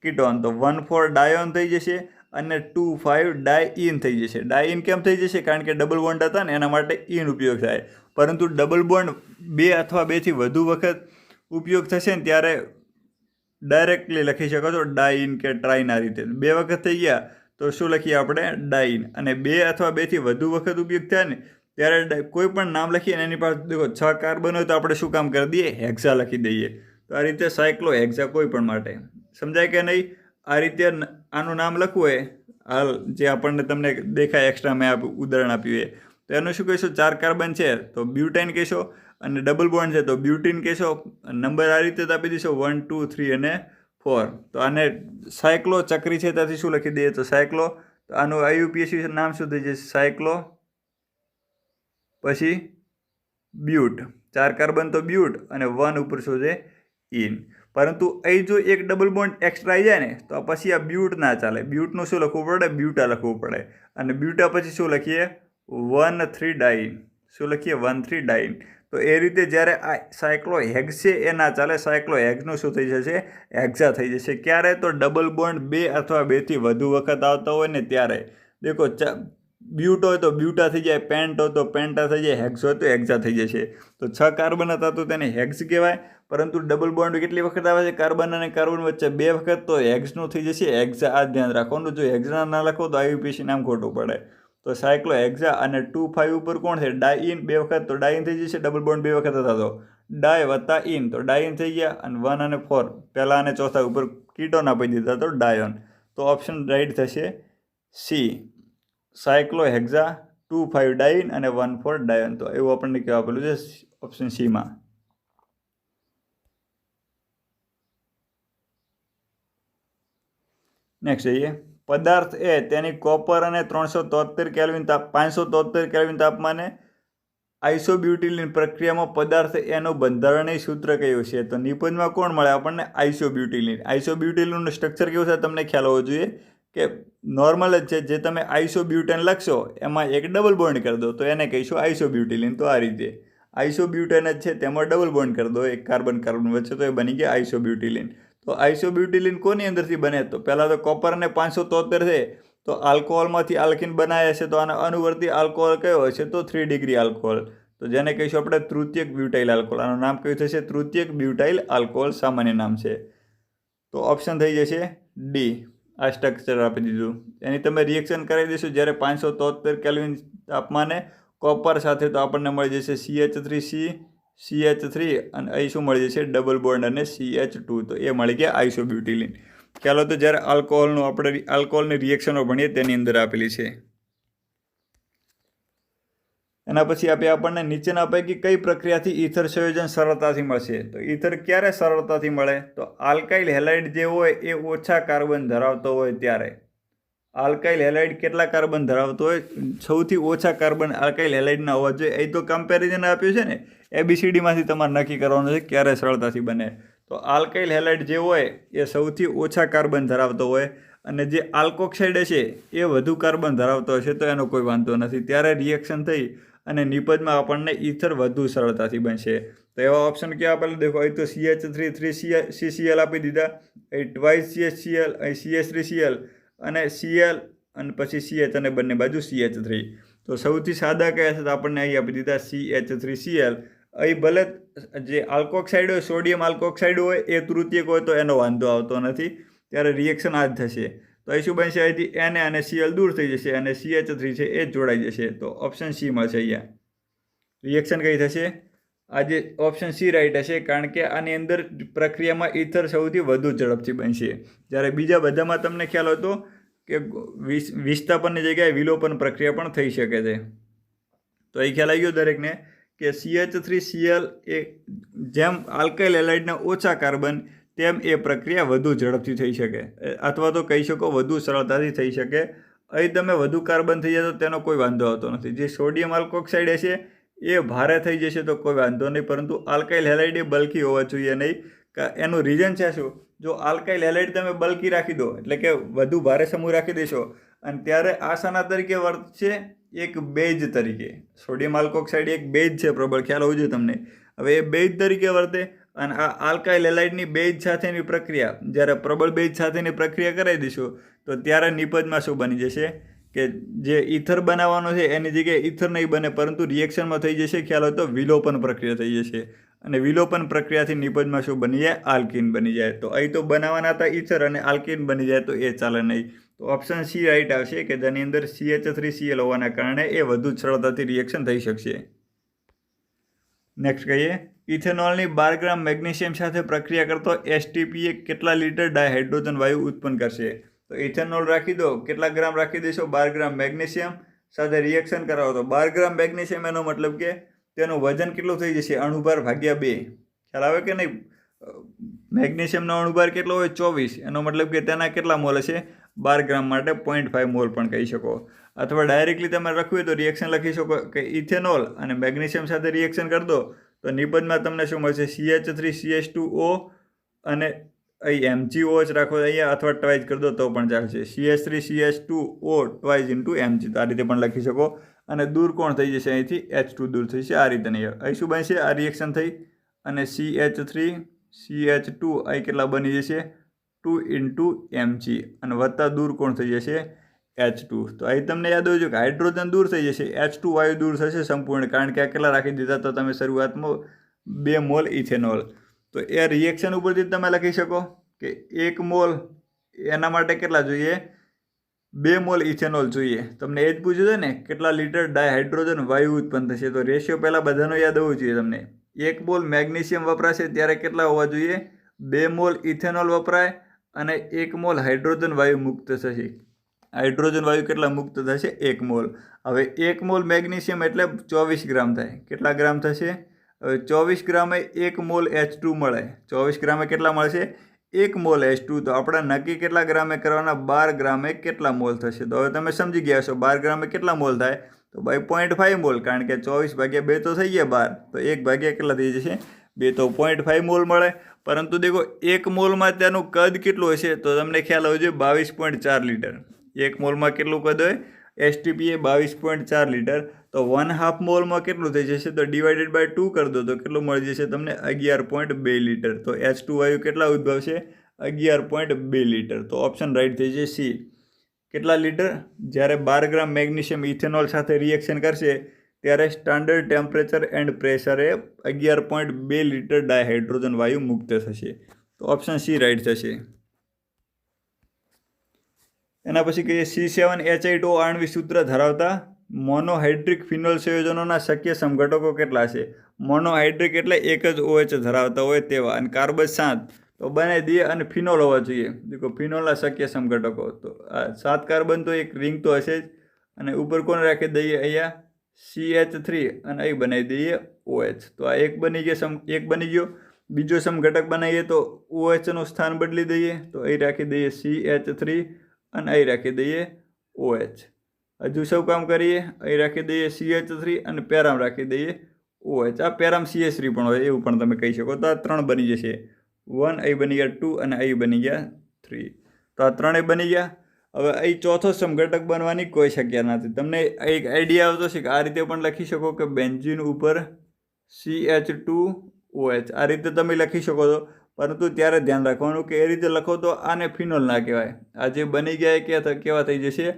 A: કીટોન. તો 1,4 ડાયોન થઈ જશે અને 2,5 ડાયઇન થઈ જશે. ડાયઇન કેમ થઈ જશે? કારણ કે ડબલ બોન્ડ હતા ને એના માટે ઇન ઉપયોગ થાય. પરંતુ ડબલ બોન્ડ 2 અથવા 2 થી વધુ વખત ઉપયોગ થશે ને ત્યારે ડાયરેક્ટલી લખી શકો છો ડાયઇન કે ટ્રાઇન. આ રીતે 2 વખત થઈ ગયા તો શું લખીએ આપણે? ડાયઇન. અને 2 અથવા 2 થી વધુ વખત ઉપયોગ થાય ને ત્યારે કોઈ પણ નામ લખીએ ને એની પાસે દેખો 6 કાર્બન હોય તો આપણે શું કામ કરી દઈએ? હેક્સા લખી દઈએ. તો આ રીતે સાયક્લો હેક્સા કોઈ પણ માટે. સમજાય કે નહીં? આ રીતે આનું નામ લખવું હોય હાલ જે આપણને તમને દેખાય એક્સ્ટ્રા મેં ઉદાહરણ આપ્યું એ, તો એનું શું કહીશું? 4 કાર્બન છે તો બ્યુટાઇન કહેશો, અને ડબલ બોન્ડ છે તો બ્યુટીન કહેશો. નંબર આ રીતે આપી દઈશો 1 2 3 અને 4. તો આને સાયક્લો ચક્રી છે ત્યાંથી શું લખી દઈએ? તો સાયક્લો. તો આનું IUPAC નામ શું થઈ જશે? સાયક્લો પછી બ્યુટ. 4 કાર્બન તો બ્યુટ અને 1 ઉપર શું છે? ઇન. પરંતુ અહીં જો એક ડબલ બોન્ડ એક્સ્ટ્રા આવી જાય ને તો પછી આ બ્યુટ ના ચાલે. બ્યુટનું શું લખવું પડે? બ્યુટા લખવું પડે. અને બ્યુટા પછી શું લખીએ? 1,3 ડાઇન. શું લખીએ? 1,3 ડાઇન. તો એ રીતે જ્યારે આ સાયક્લો હેક્સ છે એ ના ચાલે. સાયક્લો હેક્સનું શું થઈ જશે? હેક્સા થઈ જશે. ક્યારે? તો ડબલ બોન્ડ 2 અથવા 2 થી વધુ વખત આવતા હોય ને ત્યારે. દેખો બ્યુટ હોય તો બ્યુટા થઈ જાય, પેન્ટ હોય તો પેન્ટા થઈ જાય, હેક્સ હોય તો હેક્સા થઈ જશે. તો 6 કાર્બન હતા તો તેને હેક્સ કહેવાય. પરંતુ ડબલ બોન્ડ કેટલી વખત આવે છે કાર્બન અને કાર્બન વચ્ચે? 2 વખત. તો હેક્સનું થઈ જશે હેક્સા. આ ધ્યાન રાખવાનું. જો હેક્સા ના લખો તો IUPAC નામ ખોટું પડે. તો સાયક્લો હેક્સા. અને 2 5 ઉપર કોણ છે? ડાયઇન. 2 વખત તો ડાયઇન થઈ જશે. ડબલ બોન્ડ 2 વખત હતા તો ડાય વત્તા ઇન તો ડાયઇન થઈ ગયા. અને 1 અને 4 પહેલા અને ચોથા ઉપર કીટોન આપી દીધા તો ડાયોન. તો ઓપ્શન રાઈટ થશે સી. સાયક્લો હેક્સા 2 5 ડાયઇન અને 1 4 ડાયોન. તો એવું આપણને કહેવા આપેલું છે ઓપ્શન સીમાં. નેક્સ્ટ જોઈએ. પદાર્થ એ તેની કોપર અને 573 કેલ્વિન તાપમાને આઇસોબ્યુટિલિન પ્રક્રિયામાં પદાર્થ એનું બંધારણીય સૂત્ર કયું છે? તો નિપજમાં કોણ મળે આપણને? આઇસોબ્યુટિલિન. આઇસોબ્યુટિલિનનું સ્ટ્રક્ચર કેવું છે તમને ખ્યાલ હોવો જોઈએ કે નોર્મલ જ છે, જે તમે આઇસોબ્યુટેન લખશો એમાં એક ડબલ બોન્ડ કરી દો તો એને કહીશું આઇસોબ્યુટિલિન. તો આ રીતે આઇસોબ્યુટેન જ છે તેમાં ડબલ બોન્ડ કરી દો એક કાર્બન કાર્બન વચ્ચે, તો એ બની ગયા આઇસોબ્યુટિલિન. તો આઇસોબ્યુટિલિન કોની અંદરથી બને? તો પહેલાં તો કોપરને 573 છે તો આલ્કોહોલમાંથી આલ્કીન બનાવ્યા છે, તો આના અનુવર્તી આલ્કોહોલ કયો હશે? તો 3 ડિગ્રી આલ્કોહોલ. તો જેને કહીશું આપણે તૃતીયક બ્યુટાઇલ આલ્કોહોલ. આનું નામ કયું થશે? તૃતીયક બ્યુટાઇલ આલ્કોહોલ સામાન્ય નામ છે. તો ઓપ્શન થઈ જશે ડી. આ સ્ટ્રક્ચર આપી દીધું. એની તમે રિએક્શન કરાવી દઈશું જ્યારે 573 કેલ્વિન તાપમાને કોપર સાથે, તો આપણને મળી જશે CH3C CH3 અને અહીં શું મળી જશે? ડબલ બોન્ડ અને CH2. તો એ મળી ગયા આઇસોબ્યુટિલિન. ખ્યાલ તો જ્યારે આપણે આલ્કોહોલની રિએક્શનો ભણીએ તેની અંદર આપેલી છે. એના પછી આપણને નીચેના પૈકી કઈ પ્રક્રિયાથી ઈથર સંયોજન સરળતાથી મળશે? તો ઈથર ક્યારે સરળતાથી મળે? તો આલ્કાઇલ હેલાઇડ જે હોય એ ઓછા કાર્બન ધરાવતો હોય ત્યારે. આલ્કાઇલ હેલાઇડ કેટલા કાર્બન ધરાવતો હોય? સૌથી ઓછા કાર્બન આલ્કાઇલ હેલાઇડના હોવા જોઈએ. એ તો કમ્પેરિઝન આપ્યું છે ને, ABCDમાંથી તમારે નક્કી કરવાનું છે ક્યારે સરળતાથી બને. તો આલ્કાઇલ હેલાઇડ જે હોય એ સૌથી ઓછા કાર્બન ધરાવતો હોય, અને જે આલ્કોક્સાઇડ હશે એ વધુ કાર્બન ધરાવતો હશે, તો એનો કોઈ વાંધો નથી. ત્યારે રિએક્શન થઈ અને નિપજમાં આપણને ઈથર વધુ સરળતાથી બનશે. તો એવા ઓપ્શન ક્યાં આપેલા દેખો? અહીં તો CH3 3CCl આપી દીધા, અહીં ટ્વાઇસ CHCl, અહીં CH3Cl અને Cl અને પછી CH અને બંને બાજુ CH3. તો સૌથી સાદા કયા છે? તો આપણને અહીં આપી દીધા CH3Cl. અહીં ભલે જે આલ્કોક્સાઇડ હોય, સોડિયમ આલ્કોક્સાઇડ હોય એ તૃતીયક હોય તો એનો વાંધો આવતો નથી, ત્યારે રિએક્શન આ જ થશે. તો અહીં શું બનશે? અહીંથી Na અને Cl દૂર થઈ જશે અને CH3 છે એ જોડાઈ જશે. તો ઓપ્શન સી મળશે. અહીંયા રિએક્શન કઈ થશે? આજે ઓપ્શન સી રાઈટ હશે, કારણ કે આની અંદર પ્રક્રિયામાં ઈથર સૌથી વધુ ઝડપથી બનશે. જ્યારે બીજા બધામાં તમને ખ્યાલ હતો કે વિસ્થાપનની જગ્યાએ વિલોપન પ્રક્રિયા પણ થઈ શકે છે. તો અહીં ખ્યાલ આવી ગયો દરેકને કે CH3Cl એ જેમ આલ્કાઇલ હેલાઇડના ઓછા કાર્બન તેમ એ પ્રક્રિયા વધુ ઝડપથી થઈ શકે, અથવા તો કહી શકો વધુ સરળતાથી થઈ શકે. અહીં તમે વધુ કાર્બન થઈ જાય તો તેનો કોઈ વાંધો આવતો નથી. જે સોડિયમ આલ્કોક્સાઇડ હશે એ ભારે થઈ જશે તો કોઈ વાંધો નહીં, પરંતુ આલ્કાઇલ હેલાઇડ એ બલ્કી હોવા જોઈએ નહીં. એનું રીઝન છે શું? જો આલ્કાઇલ હેલાઇડ તમે બલ્કી રાખી દો, એટલે કે વધુ ભારે સમૂહ રાખી દેશો, અને ત્યારે આ શાના તરીકે વર્તશે? એક બેઝ તરીકે. સોડિયમ આલ્કોક્સાઇડ એક બેઝ છે પ્રબળ, ખ્યાલ હોવો જોઈએ તમને. હવે એ બેઝ તરીકે વર્તે, અને આ આલ્કાઇલ હેલાઇડની બેઝ સાથેની પ્રક્રિયા, જ્યારે પ્રબળ બેઝ સાથેની પ્રક્રિયા કરાવી દઈશું તો ત્યારે નિપજમાં શું બની જશે? કે જે ઈથર બનાવવાનો છે એની જગ્યાએ ઈથર નહીં બને, પરંતુ રિએક્શનમાં થઈ જશે, ખ્યાલ હોય તો વિલોપન પ્રક્રિયા થઈ જશે. અને વિલોપન પ્રક્રિયાથી નિપજમાં શું બની જાય? આલ્કીન બની જાય. તો અહીં તો બનાવવાના હતા ઈથર અને આલ્કીન બની જાય તો એ ચાલે નહીં. તો ઓપ્શન સી રાઈટ આવશે, કે જેની અંદર CH3Cl હોવાના કારણે એ વધુ સરળતાથી રિએક્શન થઈ શકશે. નેક્સ્ટ કહીએ, ઇથેનોલની 12 ગ્રામ મેગ્નેશિયમ સાથે પ્રક્રિયા કરતો STP કેટલા લીટર ડાયહાઇડ્રોજન વાયુ ઉત્પન્ન કરશે? તો ઇથેનોલ રાખી દો, કેટલા ગ્રામ રાખી દેશો? 12 ગ્રામ મેગ્નેશિયમ સાથે રિએક્શન કરાવો તો 12 ગ્રામ મેગ્નેશિયમ, એનો મતલબ કે તેનું વજન કેટલું થઈ જશે? અણુભાર ભાગ્યા 2. ખ્યાલ આવે કે નહીં? મેગ્નેશિયમનો અણુભાર કેટલો હોય? 24. એનો મતલબ કે તેના કેટલા મોલ હશે? 12 ગ્રામ માટે 0.5 મોલ પણ કહી શકો. અથવા ડાયરેક્ટલી તમે લખવું હોય તો રિએક્શન લખી શકો કે ઇથેનોલ અને મેગ્નેશિયમ સાથે રિએક્શન કરી દો તો નિપજમાં તમને શું મળશે? CH3CH2O અને અહીં MgO જ રાખો અહીંયા, અથવા ટ્વાઇસ કરી દો તો પણ ચાલશે. CH3CH2O twice into Mg. તો આ રીતે પણ લખી શકો. અને દૂર કોણ થઈ જશે? અહીંથી H2 દૂર થઈ જશે. આ રીતે નહીં. અહીં શું બનશે? આ રિએક્શન થઈ અને CH3CH2 અહીં કેટલા બની જશે? 2 ઇન્ટુ Mg, અને વત્તા દૂર કોણ થઈ જશે? H2. તો અહીં તમને યાદ હોય છે કે હાઇડ્રોજન દૂર થઈ જશે, H2 વાયુ દૂર થશે સંપૂર્ણ, કારણ કે આ કેટલા રાખી દીધા તો તમે શરૂઆતમાં 2 મોલ ઇથેનોલ. તો એ રિએક્શન ઉપરથી તમે લખી શકો કે 1 મોલ એના માટે કેટલા જોઈએ? 2 મોલ ઇથેનોલ જોઈએ. તમને એ જ પૂછ્યું છે ને કેટલા લીટર ડાયહાઇડ્રોજન વાયુ ઉત્પન્ન થશે, તો રેશિયો પહેલાં બધાનો યાદ હોવું જોઈએ તમને. 1 મોલ મેગ્નેશિયમ વપરાશે ત્યારે કેટલા હોવા જોઈએ? 2 મોલ ઇથેનોલ વપરાય અને 1 મોલ હાઇડ્રોજન વાયુ મુક્ત થશે. હાઇડ્રોજન વાયુ કેટલા મુક્ત થશે? 1 મોલ. હવે 1 મોલ મેગ્નેશિયમ એટલે 24 ગ્રામ થાય. કેટલા ગ્રામ થશે? હવે 24 ગ્રામે 1 મોલ H2 મળે. 24 ગ્રામે કેટલા મળશે? 1 મોલ H2. તો આપણે નક્કી કેટલા ગ્રામે કરવાના? 12 ગ્રામે કેટલા મોલ થશે? તો હવે તમે સમજી ગયા છો 12 ગ્રામે કેટલા મોલ થાય? તો ભાઈ 0.5 મોલ, કારણ કે 24 ભાગ્યા 2 તો થઈ ગયા 12, તો 1 ભાગ્યા કેટલા થઈ જશે? 2 તો 0.5 મોલ મળે, પરંતુ દેખો 1 મોલમાં તેનું કદ કેટલું હશે તો તમને ખ્યાલ હોવો જોઈએ 22.4 લીટર. 1 મોલમાં કેટલું કદ હોય? STP એ 22.4 લીટર. તો 1/2 મોલમાં કેટલું થઈ જશે? તો ડિવાઇડેડ બાય 2 કરી દો તો કેટલું મળી જશે તમને? 11.2 લીટર. તો H2 વાયુ કેટલા ઉદ્ભવશે? 11.2 લીટર. તો ઓપ્શન રાઈટ થઈ જશે સી. કેટલા લીટર? જ્યારે 12 ગ્રામ મેગ્નેશિયમ ઇથેનોલ સાથે રિએક્શન કરશે ત્યારે સ્ટાન્ડર્ડ ટેમ્પરેચર એન્ડ પ્રેશરે 11.2 લીટર ડાયહાઇડ્રોજન વાયુ મુક્ત થશે. તો ઓપ્શન સી રાઈટ થશે. એના પછી કહીએ C7H8O આણ્વિક સૂત્ર ધરાવતા મોનોહાઇડ્રિક ફિનોલ સંયોજનોના શક્ય સમઘટકો કેટલા છે? મોનોહાઇડ્રિક એટલે એક જ OH ધરાવતા હોય તેવા, અને કાર્બન 7 તો બનાવી દઈએ, અને ફિનોલ હોવા જોઈએ. દેખો ફિનોલના શક્ય સમઘટકો તો 7 કાર્બન તો એક રિંગ તો હશે જ, અને ઉપર કોણ રાખી દઈએ? અહીંયા CH3 અને અહીં બનાવી દઈએ OH. તો આ એક બની ગયો. બીજો સમઘટક બનાવીએ તો OH નું સ્થાન બદલી દઈએ, તો અહીં રાખી દઈએ CH3 અને અહીં રાખી દઈએ OH. હજુ સૌ કામ કરીએ, અહીં રાખી દઈએ CH3 અને પેરામ રાખી દઈએ OH. આ પેરામ CH3 પણ હોય એવું પણ તમે કહી શકો. તો આ 3 બની જશે. 1 અહીં બની ગયા 2 અને અહીં બની ગયા 3. તો આ 3 બની ગયા. હવે અહીં ચોથો સમઘટક બનવાની કોઈ શક્યતા નથી. તમને એક આઈડિયા આવતો છે કે આ રીતે પણ લખી શકો કે બેન્ઝીન ઉપર CH2OH આ રીતે તમે લખી શકો છો, પરંતુ ત્યારે ધ્યાન રાખવાનું કે એ રીતે લખો તો આને ફિનોલ ના કહેવાય. આ જે બની ગયા એ કેવા થઈ જશે?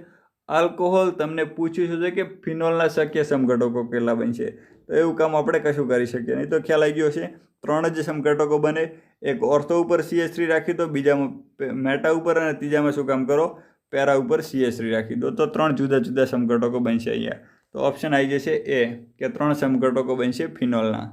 A: આલ્કોહોલ. તમને પૂછ્યું છે કે ફિનોલના શક્ય સમઘટકો કેટલા બનશે, તો એવું કામ આપણે કશું કરી શકીએ નહીં. તો ખ્યાલ આવી ગયો છે. 3 જ સમઘટકો બને. એક ઓર્થો ઉપર CH3 રાખી દો, બીજામાં મેટા ઉપર, અને ત્રીજામાં શું કામ કરો? પેરા ઉપર CH3 રાખી દો. તો 3 જુદા જુદા સમઘટકો બનશે અહીંયા. તો ઓપ્શન આવી જશે એ, કે 3 સમઘટકો બનશે ફિનોલના.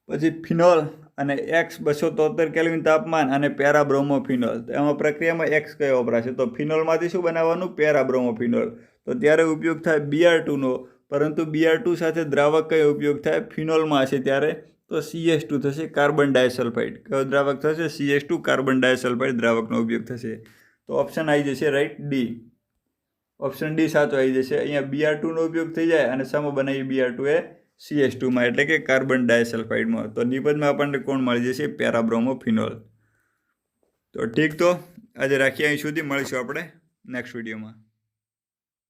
A: પછી ફિનોલ અને X273 કેલ્વિન તાપમાન અને પેરાબ્રોમોફિનોલ. તો એમાં પ્રક્રિયામાં X કયો વપરાશે? તો ફિનોલમાંથી શું બનાવવાનું? પેરાબ્રોમોફિનોલ. તો ત્યારે ઉપયોગ થાય Br2 નો, પરંતુ Br2 સાથે દ્રાવક કયો ઉપયોગ થાય? ફિનોલમાં હશે ત્યારે તો CH2 થશે, કાર્બન ડાયસલ્ફાઇડ. કયો દ્રાવક થશે? CH2 કાર્બન ડાયસલ્ફાઇડ દ્રાવકનો ઉપયોગ થશે. તો ઓપ્શન આવી જશે રાઈટ ડી. ઓપ્શન ડી સાચો આવી જશે. અહીંયા Br2 નો ઉપયોગ થઈ જાય અને સામો બનાવી Br2 એ CH2માં, એટલે કે કાર્બન ડાયસલ્ફાઇડમાં. તો નિબંધમાં આપણને કોણ મળી જશે? પેરાબ્રોમોફિનોલ. તો ઠીક, તો આજે રાખીએ અહીં સુધી. મળીશું આપણે નેક્સ્ટ વિડીયોમાં.